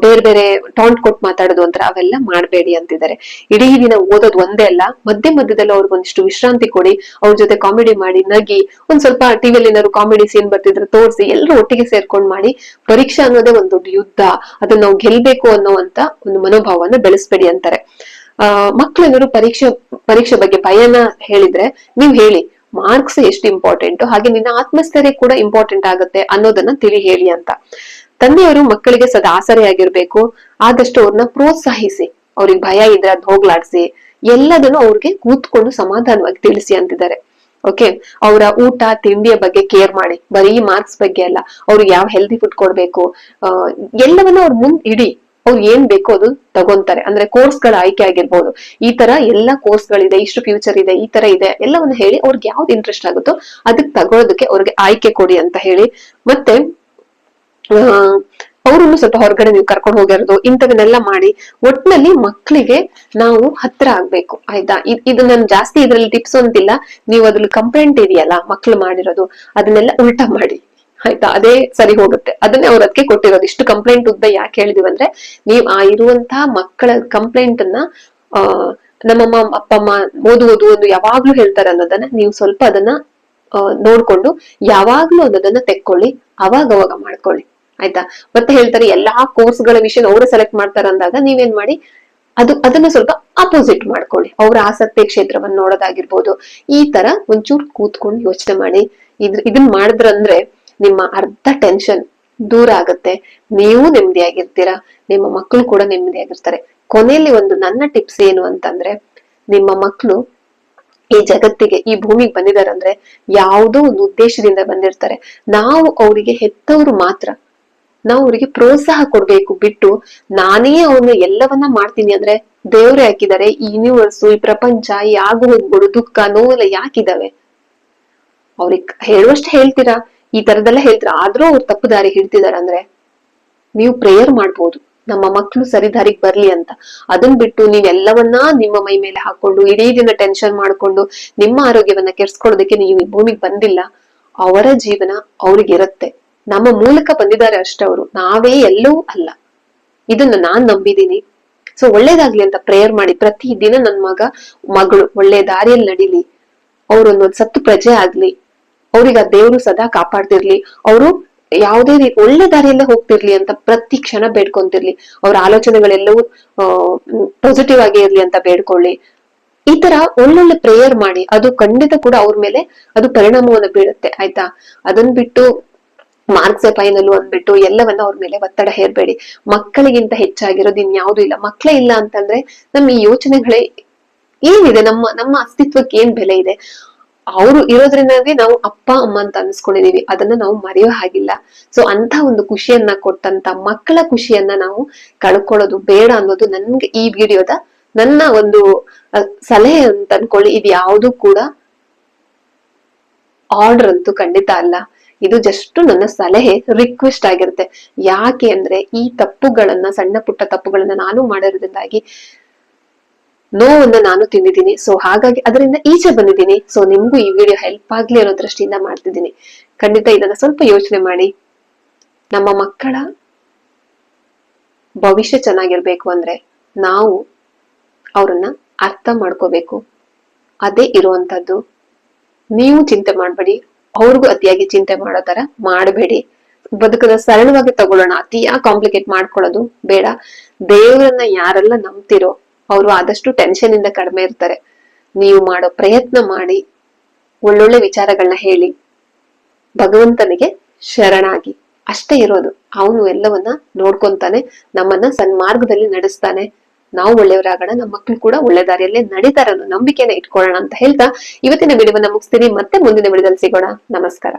ಬೇರೆ ಬೇರೆ ಟಾಂಟ್ ಕೊಟ್ಟು ಮಾತಾಡೋದು ಅಂತ ಅವೆಲ್ಲ ಮಾಡ್ಬೇಡಿ ಅಂತಿದ್ದಾರೆ. ಇಡೀ ದಿನ ಓದೋದು ಒಂದೇ ಅಲ್ಲ, ಮಧ್ಯದಲ್ಲಿ ಅವ್ರಿಗೊಂದಿಷ್ಟು ವಿಶ್ರಾಂತಿ ಕೊಡಿ. ಅವ್ರ ಜೊತೆ ಕಾಮಿಡಿ ಮಾಡಿ, ನಗಿ, ಒಂದ್ ಸ್ವಲ್ಪ ಟಿವಿಯಲ್ಲಿ ಏನಾದ್ರು ಕಾಮಿಡಿ ಸೀನ್ ಬರ್ತಿದ್ರೆ ತೋರಿಸಿ, ಎಲ್ಲರೂ ಒಟ್ಟಿಗೆ ಸೇರ್ಕೊಂಡ್ ಮಾಡಿ. ಪರೀಕ್ಷೆ ಅನ್ನೋದೇ ಒಂದು ದೊಡ್ಡ ಯುದ್ಧ, ಅದನ್ನ ನಾವು ಗೆಲ್ಬೇಕು ಅನ್ನೋವಂತ ಒಂದು ಮನೋಭಾವನ ಬೆಳೆಸ್ಬೇಡಿ ಅಂತಾರೆ. ಮಕ್ಳೇನಾದ್ರು ಪರೀಕ್ಷೆ ಬಗ್ಗೆ ಭಯನ ಹೇಳಿದ್ರೆ ನೀವ್ ಹೇಳಿ, ಮಾರ್ಕ್ಸ್ ಎಷ್ಟು ಇಂಪಾರ್ಟೆಂಟ್, ಹಾಗೆ ನಿನ್ನ ಆತ್ಮಸ್ಥೈರ್ಯ ಕೂಡ ಇಂಪಾರ್ಟೆಂಟ್ ಆಗುತ್ತೆ ಅನ್ನೋದನ್ನ ತಿಳಿ ಹೇಳಿ ಅಂತ. ತಂದೆಯವರು ಮಕ್ಕಳಿಗೆ ಸದಾ ಆಸರೆಯಾಗಿರ್ಬೇಕು. ಆದಷ್ಟು ಅವ್ರನ್ನ ಪ್ರೋತ್ಸಾಹಿಸಿ, ಅವ್ರಿಗೆ ಭಯ ಇದ್ರೆ ಅದ್ ಹೋಗ್ಲಾಡ್ಸಿ, ಎಲ್ಲದನ್ನು ಅವ್ರಿಗೆ ಕೂತ್ಕೊಂಡು ಸಮಾಧಾನವಾಗಿ ತಿಳಿಸಿ ಅಂತಿದ್ದಾರೆ. ಓಕೆ, ಅವರ ಊಟ ತಿಂಡಿಯ ಬಗ್ಗೆ ಕೇರ್ ಮಾಡಿ, ಬರೀ ಮಾರ್ಕ್ಸ್ ಬಗ್ಗೆ ಅಲ್ಲ. ಅವ್ರಿಗೆ ಯಾವ ಹೆಲ್ದಿ ಫುಡ್ ಕೊಡ್ಬೇಕು, ಎಲ್ಲವನ್ನ ಅವ್ರ ಮುಂದ್ ಇಡಿ. ಅವ್ರು ಏನ್ ಬೇಕೋ ಅದು ತಗೊಂತಾರೆ. ಅಂದ್ರೆ ಕೋರ್ಸ್ ಗಳ ಆಯ್ಕೆ ಆಗಿರ್ಬೋದು, ಈ ತರ ಎಲ್ಲಾ ಕೋರ್ಸ್ ಗಳಿದೆ, ಇಷ್ಟು ಫ್ಯೂಚರ್ ಇದೆ, ಈ ತರ ಇದೆ, ಎಲ್ಲವನ್ನ ಹೇಳಿ ಅವ್ರಿಗೆ ಯಾವ್ದು ಇಂಟ್ರೆಸ್ಟ್ ಆಗುತ್ತೋ ಅದಕ್ಕೆ ತಗೊಳೋದಕ್ಕೆ ಅವ್ರಿಗೆ ಆಯ್ಕೆ ಕೊಡಿ ಅಂತ ಹೇಳಿ. ಮತ್ತೆ ಅವ್ರನ್ನು ಸ್ವಲ್ಪ ಹೊರಗಡೆ ನೀವು ಕರ್ಕೊಂಡು ಹೋಗಿರೋದು, ಇಂಥವನ್ನೆಲ್ಲ ಮಾಡಿ. ಒಟ್ನಲ್ಲಿ ಮಕ್ಕಳಿಗೆ ನಾವು ಹತ್ರ ಆಗ್ಬೇಕು. ಆಯ್ತಾ? ಇದು ನನ್ ಜಾಸ್ತಿ ಇದ್ರಲ್ಲಿ ಟಿಪ್ಸ್ ಅಂತಿಲ್ಲ, ನೀವು ಅದ್ರಲ್ಲಿ ಕಂಪ್ಲೇಂಟ್ ಇದೆಯಲ್ಲ ಮಕ್ಳು ಮಾಡಿರೋದು, ಅದನ್ನೆಲ್ಲ ಉಲ್ಟಾ ಮಾಡಿ. ಆಯ್ತಾ? ಅದೇ ಸರಿ ಹೋಗುತ್ತೆ. ಅದನ್ನೇ ಅವ್ರ ಅದಕ್ಕೆ ಕೊಟ್ಟಿರೋದು. ಇಷ್ಟು ಕಂಪ್ಲೇಂಟ್ ಉದ್ದ ಯಾಕೆ ಹೇಳಿದಿವಿ ಅಂದ್ರೆ, ನೀವ್ ಆ ಇರುವಂತಹ ಮಕ್ಕಳ ಕಂಪ್ಲೇಂಟ್ ಅನ್ನ ನಮ್ಮಮ್ಮ ಅಪ್ಪ ಅಮ್ಮ ಓದು ಒಂದು ಯಾವಾಗ್ಲೂ ಹೇಳ್ತಾರೆ ಅನ್ನೋದನ್ನ ನೀವು ಸ್ವಲ್ಪ ಅದನ್ನ ನೋಡ್ಕೊಂಡು ಯಾವಾಗ್ಲೂ ಅನ್ನೋದನ್ನ ತೆಕ್ಕೊಳ್ಳಿ, ಅವಾಗ ಮಾಡ್ಕೊಳ್ಳಿ. ಆಯ್ತಾ? ಮತ್ತೆ ಹೇಳ್ತಾರೆ ಎಲ್ಲಾ ಕೋರ್ಸ್ ಗಳ ವಿಷಯ ಅವ್ರು ಸೆಲೆಕ್ಟ್ ಮಾಡ್ತಾರ ಅಂದಾಗ ನೀವೇನ್ ಮಾಡಿ, ಅದನ್ನ ಸ್ವಲ್ಪ ಅಪೋಸಿಟ್ ಮಾಡ್ಕೊಳ್ಳಿ. ಅವ್ರ ಆಸಕ್ತಿ ಕ್ಷೇತ್ರವನ್ನ ನೋಡೋದಾಗಿರ್ಬೋದು. ಈ ತರ ಒಂಚೂರು ಕೂತ್ಕೊಂಡು ಯೋಚನೆ ಮಾಡಿ. ಇದನ್ ಮಾಡಿದ್ರಂದ್ರೆ ನಿಮ್ಮ ಅರ್ಧ ಟೆನ್ಷನ್ ದೂರ ಆಗತ್ತೆ, ನೀವು ನೆಮ್ಮದಿಯಾಗಿರ್ತೀರಾ, ನಿಮ್ಮ ಮಕ್ಕಳು ಕೂಡ ನೆಮ್ಮದಿಯಾಗಿರ್ತಾರೆ. ಕೊನೆಯಲ್ಲಿ ಒಂದು ನನ್ನ ಟಿಪ್ಸ್ ಏನು ಅಂತಂದ್ರೆ, ನಿಮ್ಮ ಮಕ್ಕಳು ಈ ಜಗತ್ತಿಗೆ, ಈ ಭೂಮಿಗೆ ಬಂದಿದ್ದಾರೆ ಅಂದ್ರೆ ಯಾವುದೋ ಒಂದು ಉದ್ದೇಶದಿಂದ ಬಂದಿರ್ತಾರೆ. ನಾವು ಅವರಿಗೆ ಹೆತ್ತವರು ಮಾತ್ರ, ನಾವು ಅವರಿಗೆ ಪ್ರೋತ್ಸಾಹ ಕೊಡ್ಬೇಕು ಬಿಟ್ಟು ನಾನೇ ಅವ್ರನ್ನ ಎಲ್ಲವನ್ನ ಮಾಡ್ತೀನಿ ಅಂದ್ರೆ ದೇವ್ರೆ ಹಾಕಿದ್ದಾರೆ. ಈ ಯೂನಿವರ್ಸ್, ಈ ಪ್ರಪಂಚ, ಈ ಆಗು ಹೋಗ್ಬಿಡು, ದುಃಖ, ನೋವೆಲ್ಲ ಯಾಕಿದಾವೆ? ಅವ್ರಿಗೆ ಹೇಳುವಷ್ಟು ಹೇಳ್ತೀರಾ, ಈ ತರದೆಲ್ಲ ಹೇಳ್ತೀರಾ, ಆದ್ರೂ ಅವ್ರು ತಪ್ಪು ದಾರಿ ಹಿಡ್ತಿದಾರ ಅಂದ್ರೆ ನೀವು ಪ್ರೇಯರ್ ಮಾಡ್ಬೋದು, ನಮ್ಮ ಮಕ್ಕಳು ಸರಿ ದಾರಿಗೆ ಬರ್ಲಿ ಅಂತ. ಅದನ್ ಬಿಟ್ಟು ನೀವೆಲ್ಲವನ್ನ ನಿಮ್ಮ ಮೈ ಮೇಲೆ ಹಾಕೊಂಡು ಇಡೀ ದಿನ ಟೆನ್ಷನ್ ಮಾಡ್ಕೊಂಡು ನಿಮ್ಮ ಆರೋಗ್ಯವನ್ನ ಕೆಡ್ಸ್ಕೊಳ್ಳೋದಕ್ಕೆ ನೀವು ಈ ಭೂಮಿಗೆ ಬಂದಿಲ್ಲ. ಅವರ ಜೀವನ ಅವ್ರಿಗಿರತ್ತೆ, ನಮ್ಮ ಮೂಲಕ ಬಂದಿದ್ದಾರೆ ಅಷ್ಟವರು, ನಾವೇ ಎಲ್ಲವೂ ಅಲ್ಲ. ಇದನ್ನ ನಾನ್ ನಂಬಿದೀನಿ. ಸೊ ಒಳ್ಳೇದಾಗ್ಲಿ ಅಂತ ಪ್ರೇಯರ್ ಮಾಡಿ. ಪ್ರತಿ ದಿನ ನನ್ ಮಗಳು ಒಳ್ಳೆ ದಾರಿಯಲ್ಲಿ ನಡೀಲಿ, ಅವ್ರೊಂದೊಂದ್ ಸತ್ತು ಪ್ರಜೆ ಆಗ್ಲಿ, ಅವ್ರಿಗೆ ಆ ದೇವ್ರು ಸದಾ ಕಾಪಾಡ್ತಿರ್ಲಿ, ಅವರು ಯಾವುದೇ ರೀತಿ ಒಳ್ಳೆ ದಾರಿಯಲ್ಲೇ ಹೋಗ್ತಿರ್ಲಿ ಅಂತ ಪ್ರತಿ ಕ್ಷಣ ಬೇಡ್ಕೊಂತಿರ್ಲಿ. ಅವ್ರ ಆಲೋಚನೆಗಳೆಲ್ಲವೂ ಪಾಸಿಟಿವ್ ಆಗೇ ಇರ್ಲಿ ಅಂತ ಬೇಡ್ಕೊಳ್ಳಿ. ಈ ತರ ಒಳ್ಳೊಳ್ಳೆ ಪ್ರೇಯರ್ ಮಾಡಿ, ಅದು ಖಂಡಿತ ಕೂಡ ಅವ್ರ ಮೇಲೆ ಅದು ಪರಿಣಾಮವನ್ನು ಬೀಳುತ್ತೆ. ಆಯ್ತಾ? ಅದನ್ ಬಿಟ್ಟು ಮಾರ್ಕ್ಸ್ ಫೈನಲ್ ಅಂದ್ಬಿಟ್ಟು ಎಲ್ಲವನ್ನ ಅವ್ರ ಮೇಲೆ ಒತ್ತಡ ಹೇರ್ಬೇಡಿ. ಮಕ್ಕಳಿಗಿಂತ ಹೆಚ್ಚಾಗಿರೋದು ಇನ್ಯಾವುದೂ ಇಲ್ಲ. ಮಕ್ಕಳೇ ಇಲ್ಲ ಅಂತಂದ್ರೆ ನಮ್ ಈ ಯೋಚನೆಗಳೇ ಏನಿದೆ, ನಮ್ಮ ಅಸ್ತಿತ್ವಕ್ಕೆ ಏನ್ ಬೆಲೆ ಇದೆ? ಅವರು ಇರೋದ್ರಿಂದಾಗಿ ನಾವು ಅಪ್ಪ ಅಮ್ಮ ಅಂತ ಅನ್ಸ್ಕೊಂಡಿದೀವಿ, ಅದನ್ನ ನಾವು ಮರೆಯೋ ಹಾಗಿಲ್ಲ. ಸೊ ಅಂತ ಒಂದು ಖುಷಿಯನ್ನ ಕೊಟ್ಟಂತ ಮಕ್ಕಳ ಖುಷಿಯನ್ನ ನಾವು ಕಳ್ಕೊಳ್ಳೋದು ಬೇಡ ಅನ್ನೋದು ನನ್ಗೆ ಈ ವಿಡಿಯೋದ ನನ್ನ ಒಂದು ಸಲಹೆ ಅಂತ ಅನ್ಕೊಳ್ಳಿ. ಇದು ಯಾವುದು ಕೂಡ ಆರ್ಡರ್ ಅಂತೂ ಖಂಡಿತ ಅಲ್ಲ, ಇದು ಜಸ್ಟ್ ನನ್ನ ಸಲಹೆ, ರಿಕ್ವೆಸ್ಟ್ ಆಗಿರುತ್ತೆ. ಯಾಕೆ ಅಂದ್ರೆ ಈ ತಪ್ಪುಗಳನ್ನ, ಸಣ್ಣ ಪುಟ್ಟ ತಪ್ಪುಗಳನ್ನ ನಾನು ಮಾಡಿರೋದ್ರಿಂದಾಗಿ ನೋವನ್ನ ನಾನು ತಿಂದಿದ್ದೀನಿ. ಸೊ ಹಾಗಾಗಿ ಅದರಿಂದ ಈಚೆ ಬಂದಿದ್ದೀನಿ. ಸೊ ನಿಮ್ಗೂ ಈ ವಿಡಿಯೋ ಹೆಲ್ಪ್ ಆಗ್ಲಿ ಅನ್ನೋ ದೃಷ್ಟಿಯಿಂದ ಮಾಡ್ತಿದ್ದೀನಿ. ಖಂಡಿತ ಇದನ್ನ ಸ್ವಲ್ಪ ಯೋಚನೆ ಮಾಡಿ. ನಮ್ಮ ಮಕ್ಕಳ ಭವಿಷ್ಯ ಚೆನ್ನಾಗಿರ್ಬೇಕು ಅಂದ್ರೆ ನಾವು ಅವ್ರನ್ನ ಅರ್ಥ ಮಾಡ್ಕೋಬೇಕು. ಅದೇ ಇರುವಂತದ್ದು. ನೀವು ಚಿಂತೆ ಮಾಡ್ಬೇಡಿ, ಅವ್ರಿಗೂ ಅತಿಯಾಗಿ ಚಿಂತೆ ಮಾಡೋ ತರ ಮಾಡಬೇಡಿ. ಬದುಕನ್ನ ಸರಳವಾಗಿ ತಗೊಳ್ಳೋಣ, ಅತಿಯಾಗಿ ಕಾಂಪ್ಲಿಕೇಟ್ ಮಾಡ್ಕೊಳ್ಳೋದು ಬೇಡ. ದೇವರನ್ನ ಯಾರೆಲ್ಲ ನಂಬ್ತಿರೋ ಅವರು ಆದಷ್ಟು ಟೆನ್ಷನ್ ಇಂದ ಕಡಿಮೆ ಇರ್ತಾರೆ. ನೀವು ಮಾಡೋ ಪ್ರಯತ್ನ ಮಾಡಿ, ಒಳ್ಳೊಳ್ಳೆ ವಿಚಾರಗಳನ್ನ ಹೇಳಿ, ಭಗವಂತನಿಗೆ ಶರಣಾಗಿ, ಅಷ್ಟೇ ಇರೋದು. ಅವನು ಎಲ್ಲವನ್ನ ನೋಡ್ಕೊಂತಾನೆ, ನಮ್ಮನ್ನ ಸನ್ಮಾರ್ಗದಲ್ಲಿ ನಡೆಸ್ತಾನೆ. ನಾವು ಒಳ್ಳೆಯವರಾಗೋಣ, ನಮ್ಮ ಮಕ್ಕಳು ಕೂಡ ಒಳ್ಳೆ ದಾರಿಯಲ್ಲೇ ನಡೀತಾರ ಅನ್ನೋ ನಂಬಿಕೆನ ಇಟ್ಕೊಳ್ಳೋಣ ಅಂತ ಹೇಳ್ತಾ ಇವತ್ತಿನ ವಿಡಿಯೋವನ್ನ ಮುಗಿಸ್ತೀನಿ. ಮತ್ತೆ ಮುಂದಿನ ವಿಡಿಯೋದಲ್ಲಿ ಸಿಗೋಣ. ನಮಸ್ಕಾರ.